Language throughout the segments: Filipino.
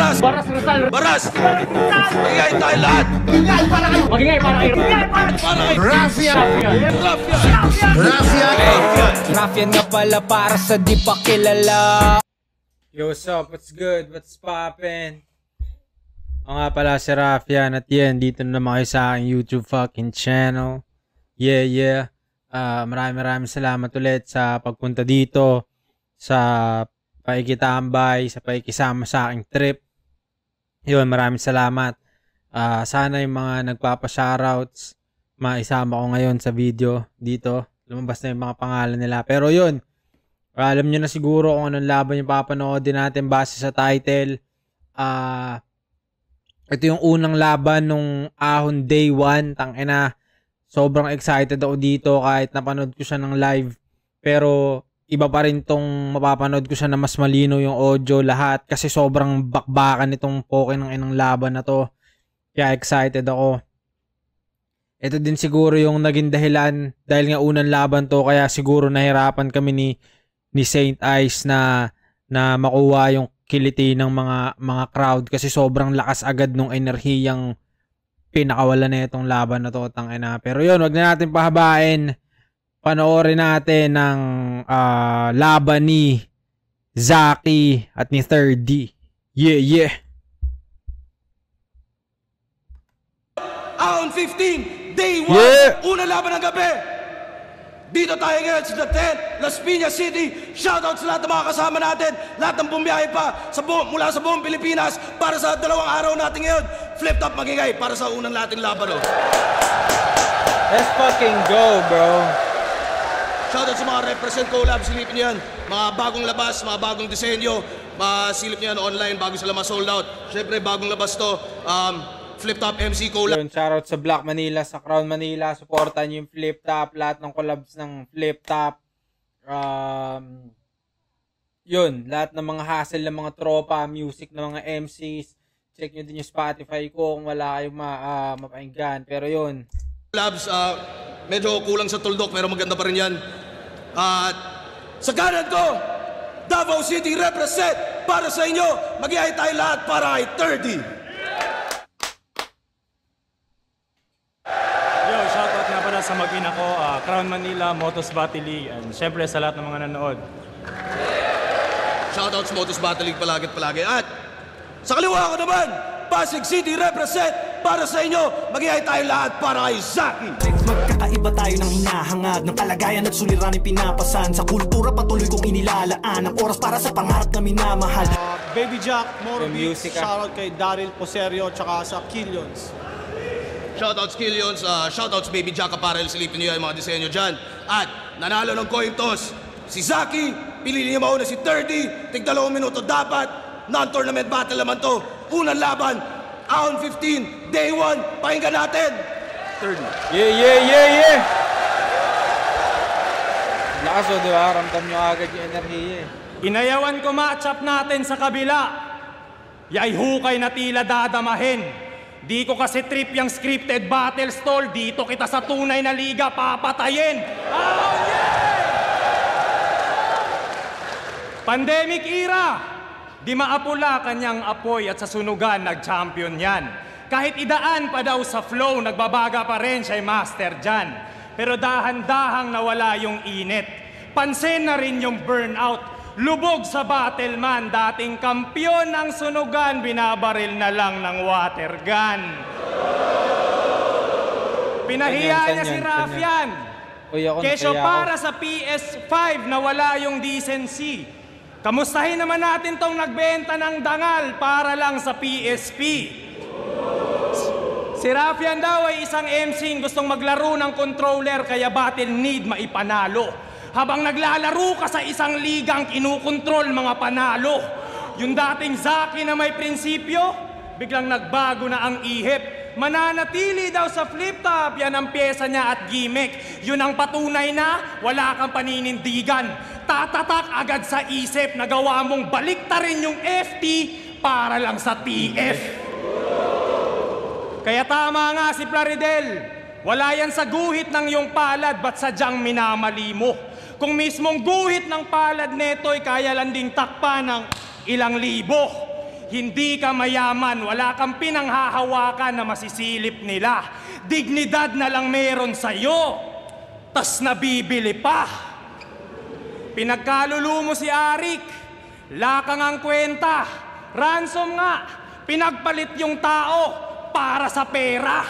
Baras! Baras Rizal! Baras! Magigay tayo lahat! Magingay para kayo! Magingay para kayo! Raffian! Raffian nga pala para sa di pa kilala. Yo, what's up? What's good? What's poppin'? Ako nga pala si Raffian at yan, dito na naman kayo sa aking YouTube fucking channel. Yeah. Maraming salamat ulit sa pagpunta dito, sa paikitambay, sa paikisama sa aking trip. Yun, maraming salamat. Sana yung mga nagpapa-shoutouts, maisama ko ngayon sa video dito. Lumabas na yung mga pangalan nila. Pero yun, alam nyo na siguro kung anong laban yung papanoodin natin base sa title. Ito yung unang laban nung Ahon Day 1. Tangina, sobrang excited ako dito kahit napanood ko siya ng live. Pero iba pa rin tong mapapanood ko siya na mas malino yung audio lahat. Kasi sobrang bakbakan itong poke ng inang laban na to. Kaya excited ako. Ito din siguro yung naging dahilan dahil nga unang laban to. Kaya siguro nahirapan kami ni Saint Ice na makuha yung kiliti ng mga crowd kasi sobrang lakas agad nung enerhiyang pinakawala na itong laban na to, tangina. Pero yun, wag na natin pahabain. Panoorin natin ng laban ni Zaki at ni 3D. Yeah. Ahon 15, Day 1, Yeah. Unang laban ng gabi. Dito tayo ngayon sa The Tent, Las Piñas City. Shoutout sa lahat ng mga kasama natin, lahat ng bumiyahe pa mula sa buong Pilipinas para sa 2 araw natin ngayon. Flip top magingay para sa unang nating laban. Let's fucking go, bro. Shoutout sa mga represent collab, silipin niyo yan. Mga bagong labas, mga bagong disenyo, masilip niyo yan online bago sila ma-sold out. Siyempre, bagong labas to. Flip Top MC collab. Yun, shoutout sa Black Manila, sa Crown Manila. Supportan nyo yung Flip Top, lahat ng collabs ng Flip Top. Yun, lahat ng mga hassle ng mga tropa, music ng mga MCs. Check nyo din yung Spotify ko kung wala kayong mapahinggan. Pero yun. Collabs, medyo kulang sa tuldok pero maganda pa rin yan. At sa kanan ko, Davao City represent para sa inyo. Mag-iay tayo lahat para kay 30. Sa mag-ina ko, Crown Manila, Motos Battle League, and syempre sa lahat ng mga nanood. Shoutouts Motos Battle League palagi. At sa kaliwa ko naman, Pasig City represent para sa inyo. Mag-iay tayo lahat para kay Zaki. Magkakaiba tayo ng hinahangad ng kalagayan at suliranin pinapasan. Sa kultura patuloy kong inilalaan ang oras para sa pangarap na minamahal. Baby Jack, Moro Beats, shoutout kay Daryl Poserio, tsaka sa Killions. Shoutouts Killions, shoutouts Baby Jack Apparel, silipin niyo yung mga disenyo dyan. At nanalo ng coin toss, si Zaki, pili niya mauna si 30, tig 2 minuto dapat, non-tournament battle naman to. Unang laban, Ahon 15, Day 1, pakinggan natin. 30. Yeah. Lakas o, diba? Ramdam nyo agad yung enerhiya. Inayawan ko matchup natin sa kabila. Yay hukay na tila dadamahin. Di ko kasi trip yung scripted battle stall. Dito kita sa tunay na liga papatayin. Oh, yeah! Pandemic era. Di maapula kanyang apoy at sa sunugan nag-champion yan. Kahit idaan pa daw sa flow, nagbabaga pa rin siya'y master dyan. Pero dahan-dahang nawala yung init. Pansin na rin yung burnout. Lubog sa battle man, dating kampyon ng sunugan, binabaril na lang ng water gun. Pinahiya niya si Raffian. Kesyo para sa PS5 na wala yung decency. Kamustahin naman natin tong nagbenta ng dangal para lang sa PSP. Si Raffian daw ay isang MC gustong maglaro ng controller kaya battle need maipanalo. Habang naglalaro ka sa isang ligang kinukontrol mga panalo. Yung dating Zaki na may prinsipyo, biglang nagbago na ang ihip. Mananatili daw sa flip top, yan ang pyesa niya at gimmick. Yun ang patunay na wala kang paninindigan. Tatatak agad sa isip, nagawa mong baliktarin yung FT para lang sa TF. Kaya tama nga si Plaridel, wala yan sa guhit ng iyong palad, ba't sadyang minamali mo? Kung mismong guhit ng palad neto'y kaya lang ding takpa ng ilang libo. Hindi ka mayaman, wala kang pinanghahawakan na masisilip nila. Dignidad na lang meron sa'yo, tas nabibili pa. Pinagkalulu mo si Arik, lakang ang kwenta, ransom nga, pinagpalit yung tao para sa pera.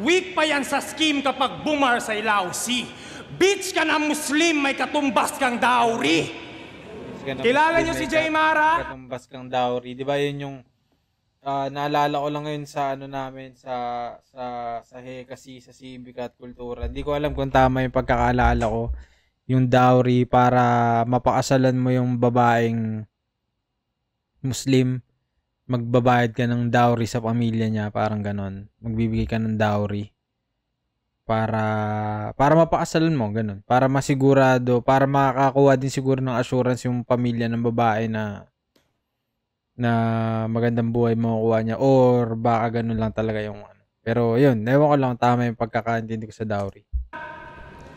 Weak pa yan sa scheme kapag bumar sa Ilausi. Bitch ka na Muslim, may katumbas kang dowry. Kilala niyo si Jay Mara? Katumbas kang dowry. Di ba yun yung naalala ko lang ngayon sa ano namin sa HECASI, sa Civic at Kultura. Hindi ko alam kung tama yung pagkakaalala ko. Yung dowry para mapakasalan mo yung babaeng Muslim, magbabayad ka ng dowry sa pamilya niya, parang ganon. Magbibigay ka ng dowry para mapakasalan mo, ganun. Para masigurado, para makakakuha din siguro ng assurance yung pamilya ng babae na magandang buhay makukuha niya, or baka ganun lang talaga yung ano. Pero yun, ewan ko lang tama yung pagkakaintindi ko sa dowry.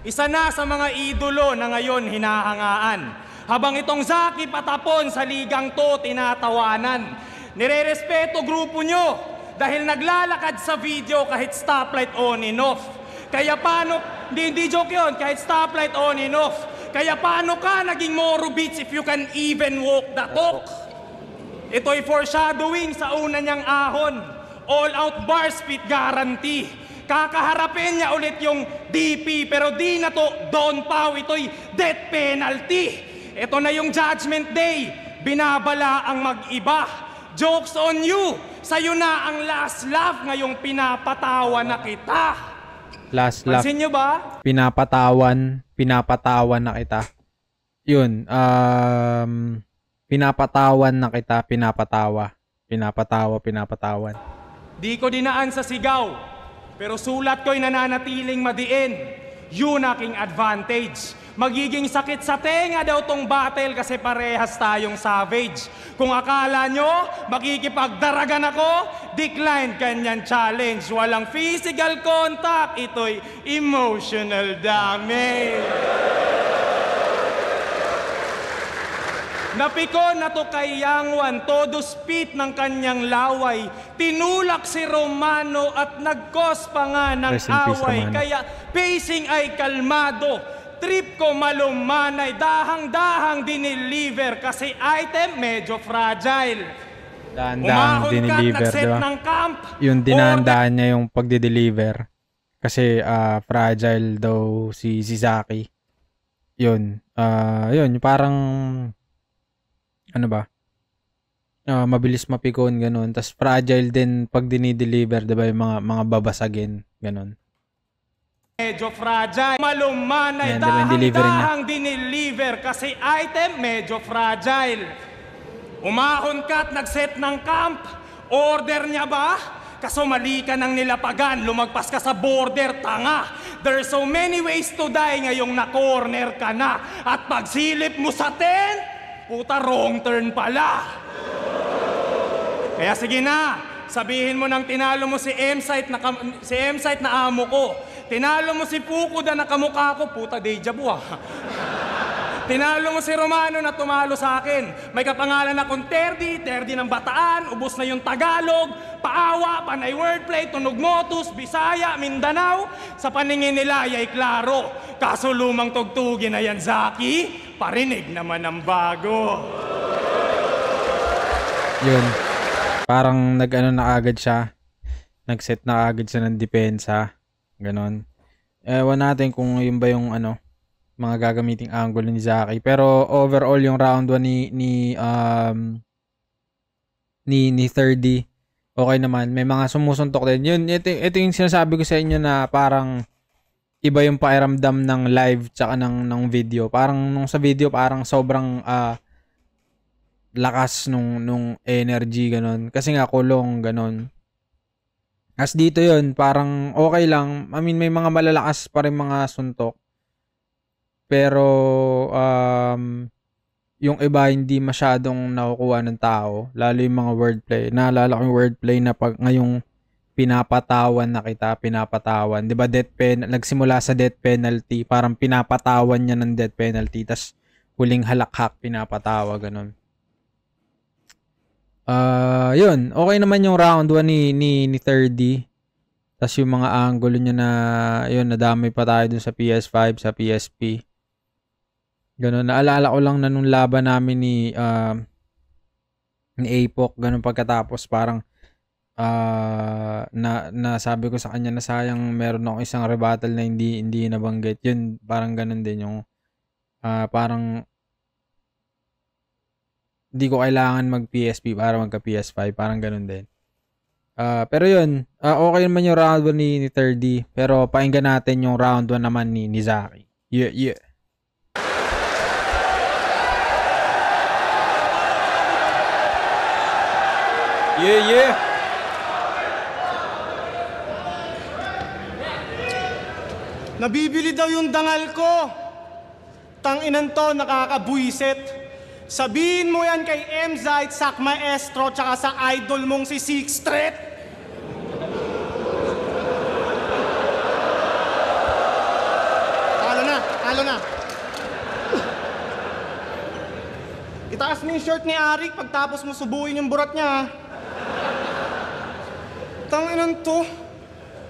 Isa na sa mga idolo na ngayon hinahangaan. Habang itong Zaki patapon sa ligang to, tinatawanan. Nirerespeto grupo nyo dahil naglalakad sa video kahit stoplight on and off. Kaya paano, hindi joke yun, kahit stoplight on and off. Kaya paano ka naging Moro Beats if you can even walk the talk? Ito'y foreshadowing sa una niyang ahon. All out bar speed guarantee. Kakaharapin niya ulit yung DP, pero di na to Don Pao, ito'y death penalty. Ito na yung judgment day, binabala ang mag-iba. Jokes on you, sa'yo na ang last laugh, ngayong pinapatawa na kita. Last laugh. Pansin nyo ba? Pinapatawan na kita. Yun, pinapatawan na kita, pinapatawan. Di ko dinaan sa sigaw, pero sulat ko'y nananatiling madiin. Yun aking advantage. Magiging sakit sa tenga daw tong battle kasi parehas tayong savage. Kung akala nyo, makikipagdaragan ako, decline kanyan challenge. Walang physical contact, ito'y emotional damage. Napikon na to kay Yangwan, todo spit ng kanyang laway. Tinulak si Romano at nag-cause pa nga ng away. Kaya pacing ay kalmado. Trip ko malumanay, dahang-dahang dineliver kasi item medyo fragile. Dahan-dahan dineliver, diba? Ng camp, yung dinaan-dahan niya yung pagde-deliver. Kasi fragile daw si Zaki. Yun. Yun, parang ano ba? Mabilis mapikon, ganun. Tapos fragile din pag dinideliver, diba? Yung mga babasagin, ganun. Medyo fragile. Malumanay, dahang-dahang dineliver kasi item medyo fragile. Umahon ka at nag-set ng camp. Order niya ba? Kaso mali ka ng nilapagan, lumagpas ka sa border, tanga. There's so many ways to die, ngayong na-corner ka na. At pagsilip mo sa tent, puta, wrong turn pala. Kaya sige na, sabihin mo nang tinalo mo si M-Site na amo ko. Tinalo mo si Fukuda na kamukha ko, puta, deja vu ah. Tinalo mo si Romano na tumalo sa akin. May kapangalan akong Terdi ng Bataan, ubos na yung Tagalog, Paawa, Panay Wordplay, Tunog Motus, Bisaya, Mindanao. Sa paningin nila ay klaro. Kaso lumang tugtugin na yan, Zaki, parinig naman ng bago. Yun. Parang nag-ano na agad siya. Nag-set na agad siya ng depensa. Ganon. Ewan natin kung yun ba yung ano, mga gagamiting angle ni Zaki. Pero overall yung round 1 ni 30, okay naman. May mga sumusuntok din. Yun, ito yung sinasabi ko sa inyo na parang iba yung pakiramdam ng live tsaka ng video. Parang nung sa video parang sobrang lakas nung energy, ganon. Kasi nga kulong, ganon. As dito yun, parang okay lang. I mean, may mga malalakas pa rin mga suntok. Pero, yung iba hindi masyadong nakukuha ng tao. Lalo yung mga wordplay. Naalala ko yung wordplay na pag ngayong pinapatawan na kita, pinapatawan. Diba, nagsimula sa death penalty. Parang pinapatawan niya ng death penalty. Tas huling halakhak, pinapatawa, ganun. Yun. Okay naman yung round 1 ni 30. Tas yung mga angulo niya na, yun, nadamay pa tayo dun sa PS5, sa PSP. Ganun. Naalala ko lang na nung laban namin ni Apoc, ganun pagkatapos parang na sabi ko sa kanya na sayang meron akong isang rebuttal na hindi nabanggit. Yun, parang ganun din yung parang hindi ko kailangan mag PSP para magka PS5, parang ganun din. Pero yun, okay naman yung round 1 ni 30, pero painggan natin yung round 1 naman ni Zaki. Yeah. Yeah. Nabibili daw yung dangal ko. Tanginan to, nakakabuisit. Sabihin mo yan kay Emzite, Sak Maestro, tsaka sa idol mong si Six Threat. Talo na. Itaas mo yung shirt ni Arik pagtapos mo subuin yung burat niya. Tanginan to,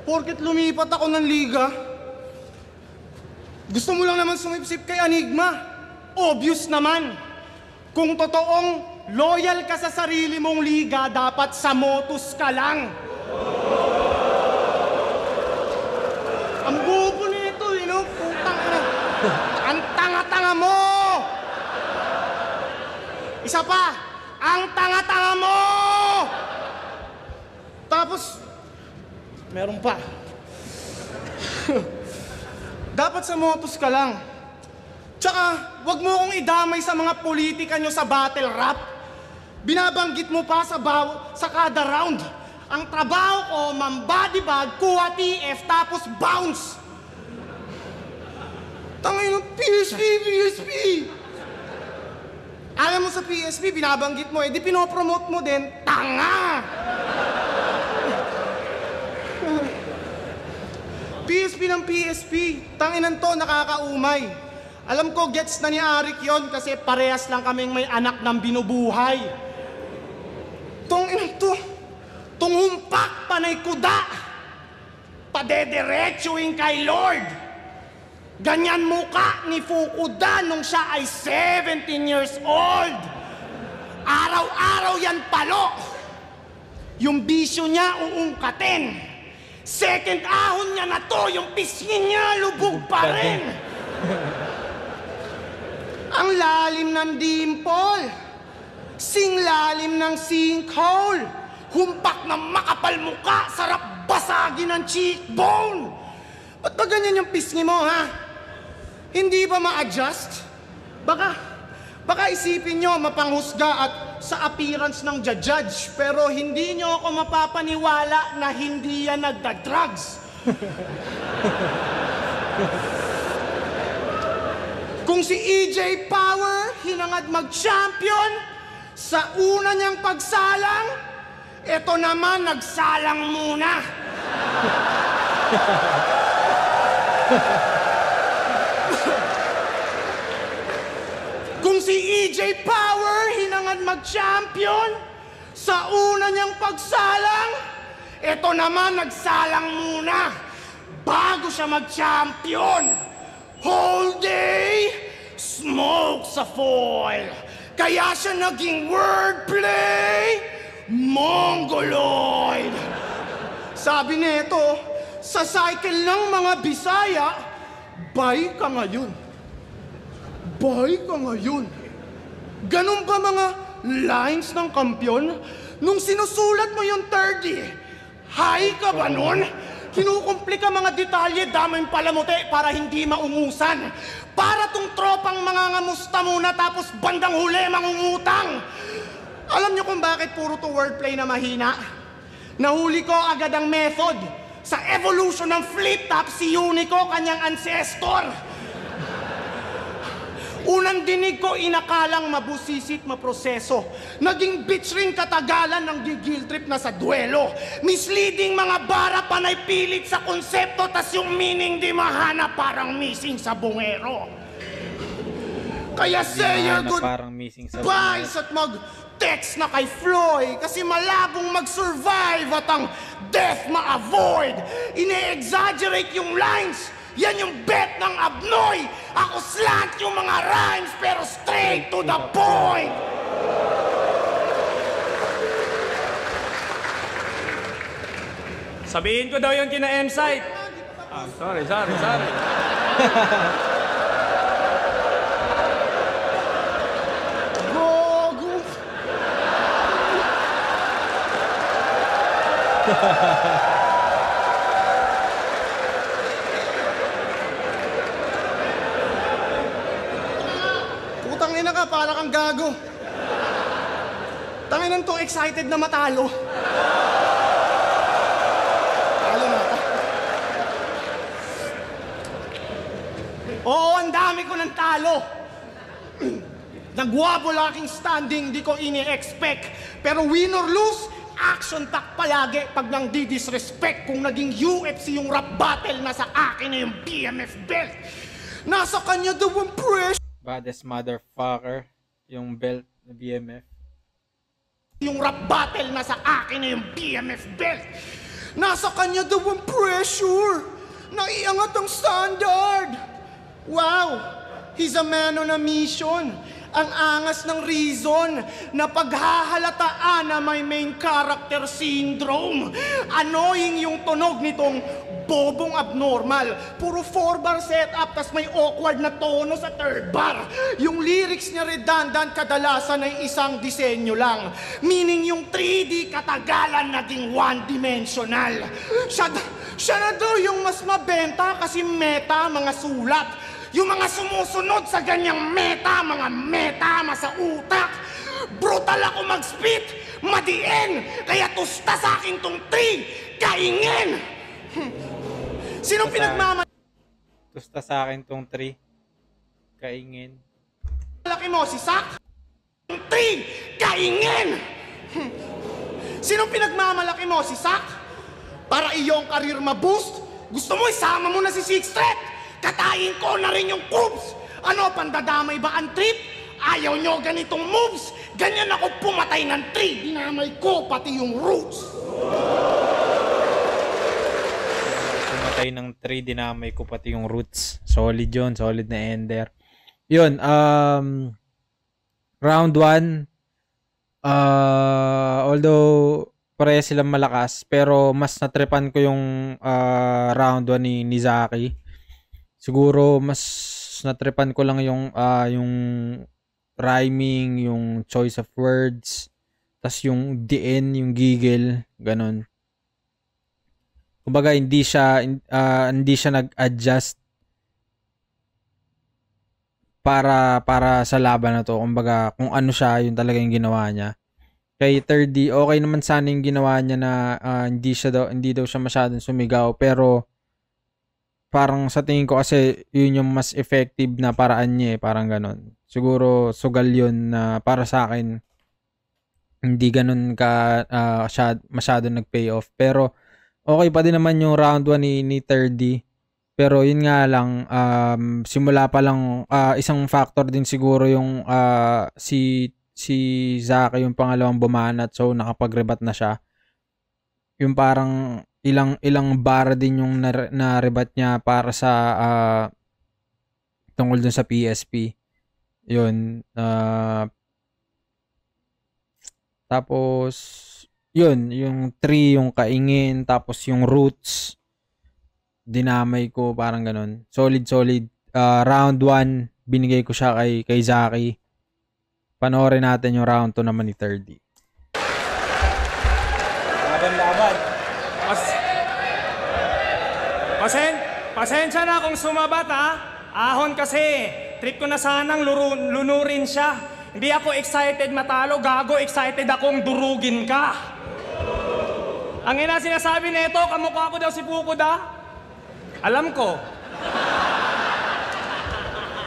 porket lumipat ako ng liga. Gusto mo lang naman sumipsip kay Enigma. Obvious naman. Kung totoong loyal ka sa sarili mong liga, dapat sa Motus ka lang. Ang bobo nito, putang ina. Ang tanga-tanga mo! Isa pa, ang tanga-tanga mo! Tapos, meron pa. Dapat sa Motus ka lang. Tsaka, wag mo akong idamay sa mga politika nyo sa battle rap. Binabanggit mo pa sa kada round. Ang trabaho ko, mambody bag, kuha TF, tapos bounce. Tangin ng PSP. Alam mo sa PSP, binabanggit mo, di pinopromote mo din, tanga! PSP ng PSP, tanginan to, nakakaumay. Alam ko, gets na ni Arik yon kasi parehas lang kaming may anak ng binubuhay. Tanginan to, humpak panay kuda, padederechuin kay Lord. Ganyan muka ni Fukuda nung siya ay 17 years old. Araw-araw yan palo. Yung bisyo niya uungkatin. Second ahon niya na to, yung pisngi niya lubog pa rin. Ang lalim ng dimple. Singlalim ng sinkhole. Humpak na makapal muka, sarap basagin ng cheekbone. Ba't ba ganyan yung pisngi mo, ha? Hindi ba ma-adjust? Baka isipin nyo mapanghusga at sa appearance ng judge, pero hindi nyo ako mapapaniwala na hindi yan nagda-drugs. Kung si EJ Power hinangad mag-champion sa una niyang pagsalang, eto naman nagsalang muna. Kung si EJ Power hinangad mag-champion sa una niyang pagsalang, eto naman nagsalang muna bago siya mag-champion. Whole day, smoke sa foil. Kaya siya naging wordplay, mongoloid. Sabi nito, sa cycle ng mga Bisaya, bay ka ngayon. Bay ka ngayon. Ganun ba mga lines ng kampyon? Nung sinusulat mo yung 30, high ka ba nun? Kinukumplika mga detalye, daming palamuti para hindi maungusan. Para tong tropang mga ngamusta muna tapos bandang huli mangungutang. Alam niyo kung bakit puro to wordplay na mahina? Nahuli ko agad ang method. Sa evolution ng flip top, si Unico kanyang ancestor. Unang dinig ko, inakalang mabusisit maproseso. Naging bitch ring katagalan ng gigil trip na sa duelo. Misleading mga bara panay pilit sa konsepto, tas yung meaning di mahanap parang missing sa bungero. Kaya say your na good parang missing sa buys at mag-text na kay Floyd kasi malabong mag-survive at ang death ma-avoid. Ine-exaggerate yung lines. Yan yung bet ng Abnoy. Ako slant yung mga rhymes pero straight to the point. Sabihin ko daw yun kina M-Site. Sorry. Gogo. Putang ina ka, para kang gago. Tanginan to, excited na matalo. Talo na ako. Oo, ang dami ko ng talo. Nagwabol aking standing, di ko ini-expect. Pero win or lose, action pack palagi pag nang di-disrespect. Kung naging UFC yung rap battle, nasa akin na yung BMF belt. Nasa kanya daw ang pressure. Baddest motherfucker. Yung belt na BMF. Yung rap battle, nasa akin na yung BMF belt. Nasa kanya daw ang pressure. Naiangat ang standard. Wow, he's a man on a mission. Ang angas ng reason na paghahalataan na may main character syndrome. Annoying yung tunog nitong bobong abnormal. Puro 4-bar setup, tas may awkward na tono sa 3rd bar. Yung lyrics niya redundant, kadalasan ay isang disenyo lang. Meaning yung 3D katagalan naging one-dimensional. Siya na daw yung mas mabenta kasi meta mga sulat. Yung mga sumusunod sa ganyang meta, mga metama sa utak. Brutal ako mag-spit, madiin, kaya tusta sa akin tong 3, kaingin. Sinong Tusta sa akin tong 3. Kaingin. Malaki mo, si Sak? 3, kaingin. Sinong pinagmamalaki mo, si Sak? Para iyong karir ma-boost? Gusto mo isama mo na si Six Threat? Katayin ko na rin yung Cubs. Ano, pandadamay ba ang trip? Ayaw nyo ganitong moves. Ganyan ako pumatay ng 3. Dinamay ko pati yung Roots. Pumatay ng 3, dinamay ko pati yung Roots. Solid yun, solid na ender. Yun, round 1. Although pareha silang malakas, pero mas natripan ko yung round 1 ni Zaki. Siguro mas natripan ko lang yung rhyming, yung choice of words, tas yung DN, yung giggle, ganun. Kumbaga hindi siya nag-adjust para sa laban na to. Kumbaga kung ano siya, yun talaga yung ginawa niya. Kay 3D, okay naman sana yung ginawa niya na hindi daw siya masyadong sumigaw, pero parang sa tingin ko kasi yun yung mas effective na paraan niya, parang ganun. Siguro sugal yun na para sa akin hindi ganun ka masyado nag-pay off. Pero okay pa din naman yung round 1 ni 3D. Pero yun nga lang, simula pa lang, isang factor din siguro yung si Zaki yung pangalawang bumanat, so nakapag-rebat na siya. Yung parang ilang bar din yung na-rebat niya para sa tungkol dun sa PSP. Yun. Tapos yun, yung 3, yung kaingin, tapos yung Roots, dinamay ko, parang ganun. Solid. Round 1, binigay ko siya kay Zaki. Panoorin natin yung round 2 naman ni 3D. Laban. Pasensya na kung sumabat ha. Ahon kasi. Trip ko na sanang lunurin siya. Hindi ako excited matalo. Gago, excited akong durugin ka. Ang ina sinasabi nito, kamukha ko daw si Fukuda. Alam ko.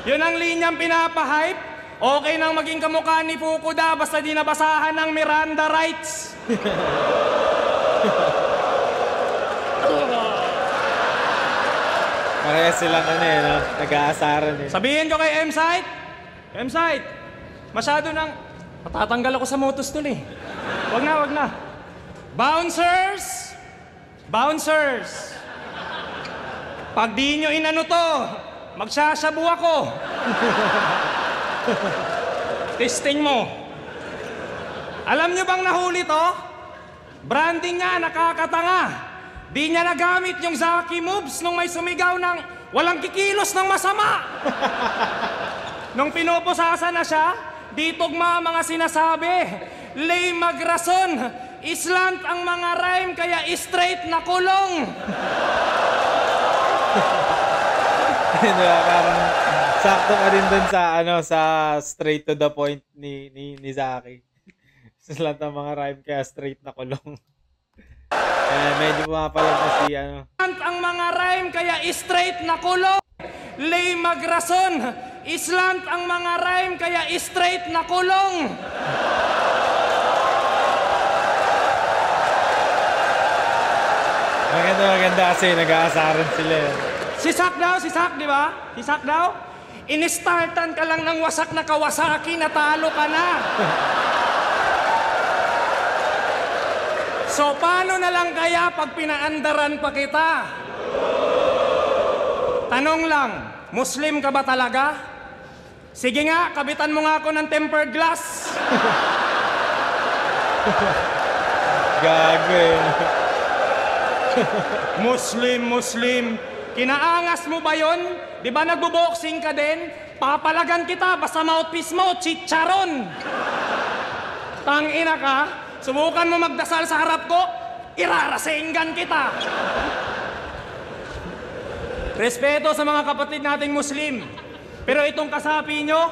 Yun ang linyang pinapahype. Okay nang maging kamukha ni Fukuda basta di nabasahan ng Miranda rights. Parehas silang no? Nag-aasaran eh. Sabihin ko kay M-Site, M-site, masyado nang... Patatanggal ako sa motostol eh. Wag na, wag na. Bouncers! Bouncers! Pag di nyo inano to, magsasabu ako. Testing mo. Alam nyo bang nahuli to? Branding nga, nakakatanga. Di niya nagamit yung Zaki moves nung may sumigaw ng walang kikilos ng masama. Nung pinupusasan na siya, di tugma mga sinasabi. Lay magrason, islant ang mga rhyme kaya straight na kulong. Parang sakto ka din dun sa sa straight to the point ni Zaki. Sa lahat ng mga rhyme kaya straight na kulong. Medyo pumapalag na si Ang mga rhyme kaya straight na kulong. Lay magrason, islant ang mga rhyme kaya straight na kulong. Maganda kasi nag-aasaran sila. Si Sak, di ba? Si Sak daw, inistartan ka lang ng wasak na Kawasaki, natalo ka na. So, paano na lang kaya pag pinaandaran pa kita? Tanong lang, Muslim ka ba talaga? Sige nga, kabitan mo nga ako ng tempered glass. Gago eh. Muslim. Kinaangas mo ba yon? Di ba nagbo-boxing ka din? Papalagan kita, basta mouthpiece mo, chicharon. Tangina ka, subukan mo magdasal sa harap ko, irarasenggan kita. Respeto sa mga kapatid nating Muslim. Pero itong kasapi nyo,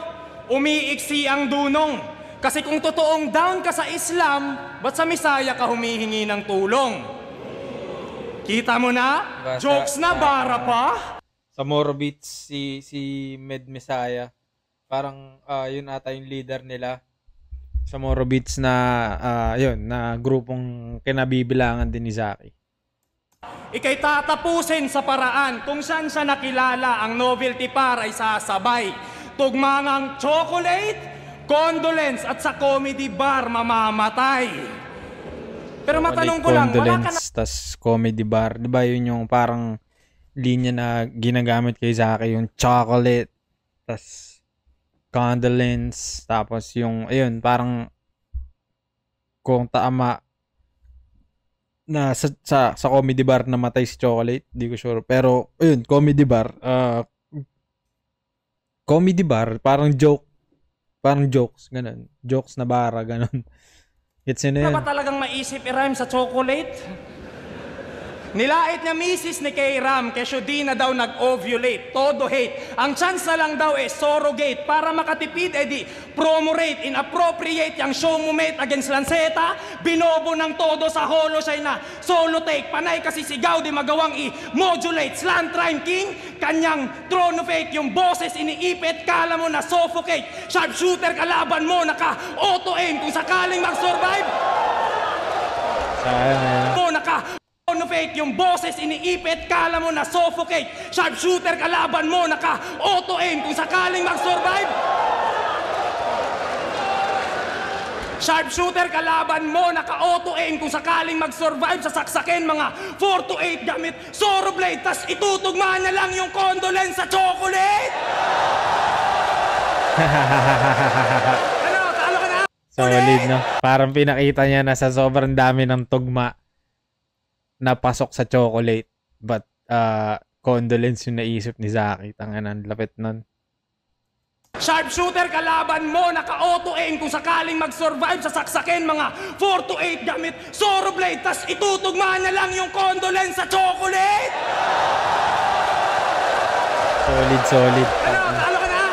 umiiksi ang dunong. Kasi kung totoong down ka sa Islam, ba't sa Misaya ka humihingi ng tulong? Kita mo na? Jokes na, bara pa? Sa Moro Beats, si Med Messiah, parang yun ata yung leader nila. Sa Moro Beats na, yun, na grupong kinabibilangan din ni Zaki. Ika'y tatapusin sa paraan kung saan siya nakilala ang novelty par ay sasabay. Tugmangang chocolate, condolence at sa comedy bar mamamatay. Pero matanong ko lang, wala ka na... Tas comedy bar, di ba yun yung parang linya na ginagamit kay Zaki, yung chocolate, tas condolence, tapos yung, ayun, parang kung tama na sa comedy bar namatay si Chocolate, di ko sure. Pero, ayun, comedy bar, parang jokes, ganun. Jokes na bara, ganun. Gets yun na yun. Ba talagang maisip i-rhyme sa chocolate? Nilait niya misis ni kay Ram, kesyo di na daw nag-ovulate. Todo hate. Ang chance na lang daw surrogate. Para makatipid, di promo rate. Inappropriate yung show mo mate against Lanceta. Binobo ng todo sa holo siya na solo take. Panay kasi sigaw di magawang i-modulate. Slant rhyme king, kanyang throne of fake. Yung boses iniipit, kala mo na suffocate. Sharpshooter kalaban mo, naka-auto-aim. Kung sakaling mag-survive, sayang mo no fake, yung boses iniipit, kala mo na suffocate. Sharpshooter kalaban mo, naka-auto-aim. Kung sakaling mag-survive, sharpshooter kalaban mo, naka-auto-aim. Kung sakaling mag-survive, sasaksakin mga 4 to 8 gamit Zorro Blade, tas itutugma na lang yung condolence sa chocolate. Ano, talo ka na? Solid, no? Parang pinakita niya na sa sobrang dami ng tugma napasok sa chocolate, but condolence yung naisip ni Zaki. Tanganan, lapit nun. Sharpshooter kalaban mo, naka-auto-aim. Kung sakaling mag-survive, sasaksakin mga 4 to 8 gamit Zorro Blade, tas itutugma na lang yung condolence sa chocolate. Solid. Ano, talo ka na?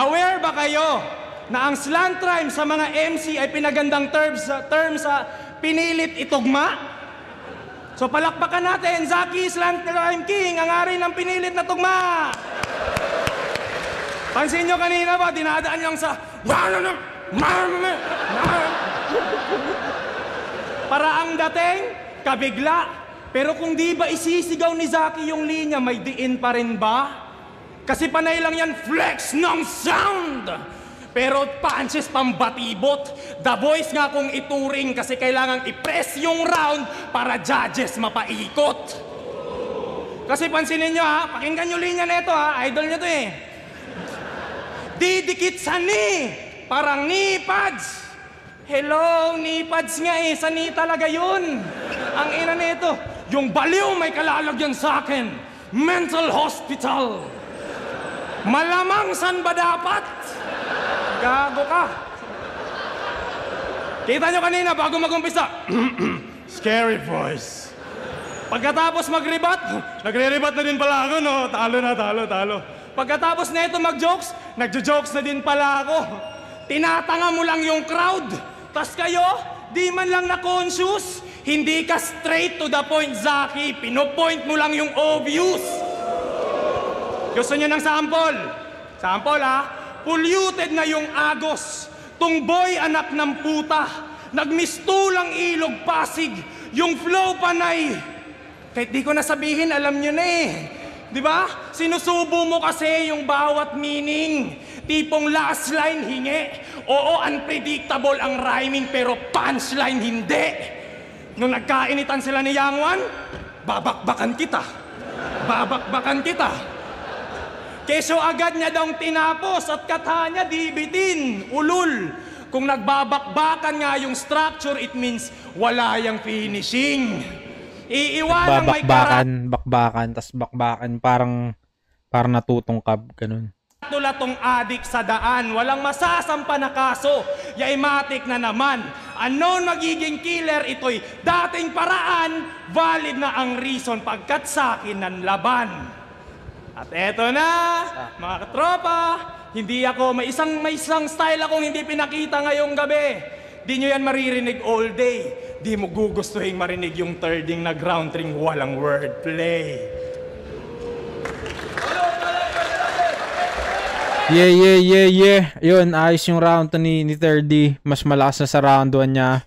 Aware ba kayo na ang slant rhyme sa mga MC ay pinagandang term sa pinilit itugma? So palakpakan natin, Zaki Slant Rhyme King, ang ari ng pinilit na tugma. Pansin nyo kanina ba, dinadaan lang sa... Para ang dating, kabigla. Pero kung di ba isisigaw ni Zaki yung linya, may diin pa rin ba? Kasi panay lang yan flex ng sound. Pero punches pambatibot. The Voice nga kung ituring kasi kailangang i-press yung round para judges mapaikot. Kasi pansinin nyo ha, pakinggan nyo linya na ito ha, idol nyo to eh. Didikit sa ni, parang ni pads. Hello, ni pads nga eh, sa ni talaga yun. Ang ina nito, yung baliw may kalalagyan sa akin. Mental hospital. Malamang san ba dapat? Gago ka. Kita nyo kanina bago mag-umpisa. Scary voice. Pagkatapos mag-rebat, nagre-rebat na din pala ako, no? Talo. Pagkatapos na ito mag-jokes, nagjo-jokes na din pala ako. Tinatanga mo lang yung crowd. Tas kayo, di man lang na-conscious. Hindi ka straight to the point, Zaki. Pinopoint mo lang yung obvious. Gusto niyo ng sample? Sample, ha? Polluted na yung Agos. Tungboy anak ng puta. Nagmistulang ilog Pasig. Yung flow panay. Kahit di ko nasabihin, alam niyo na eh. Di ba? Sinusubo mo kasi yung bawat meaning. Tipong last line, hingi. Oo, unpredictable ang rhyming, pero punchline, hindi. Nung nagkainitan sila ni Yangwan, babakbakan kita. Keso agad niya daw tinapos at kata niya di bitin, ulul. Kung nagbabakbakan nga yung structure, it means wala yung finishing. Iiwanan may bakbakan, tas bakbakan, parang natutungkab, ganun. Tula tong adik sa daan, walang masasampa na kaso, yaimatik na naman. Unknown magiging killer, ito'y dating paraan, valid na ang reason pagkat sa akin ng laban. At eto na, mga katropa, hindi ako, may isang style akong hindi pinakita ngayong gabi. Di nyo yan maririnig all day. Di mo gugustuhin marinig yung thirding na ground ring walang wordplay. Yeah. Yun, ayos yung round 2 ni 30. Mas malakas na sa round 1 niya.